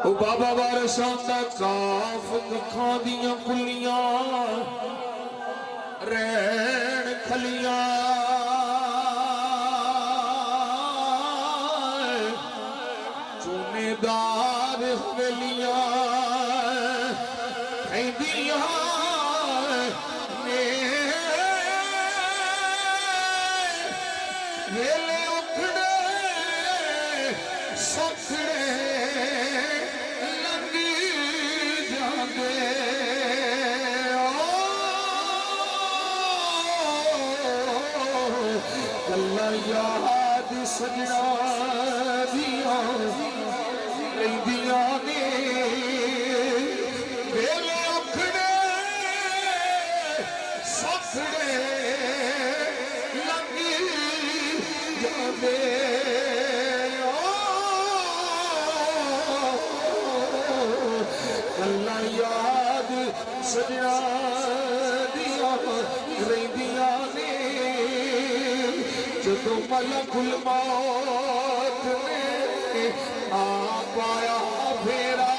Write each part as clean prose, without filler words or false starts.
ओ बाबा वारसां दा काफ कखां दियां कुलियां रैन खलियां चूनेदार हवेलियां कहदियां ने वेले उखड़े सखड़े लगी जांदे गल्ला याद सजना दियां रहिंदियां ने वेले उखड़े सखड़े लगी जांदे गल्ला याद सजना दियां रहिंदियां ने जदों मलकुल मौत ने आ पाया फेरा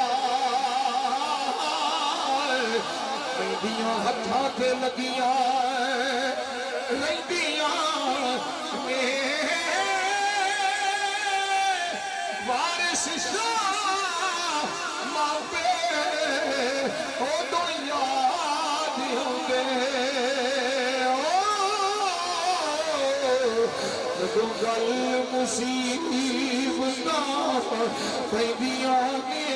रहिंदियां हत्थां ते लगियां रहिंदियां ने वारिस मापे उदों याद होंगे जदों गल मुसीबतां पैंदियां ने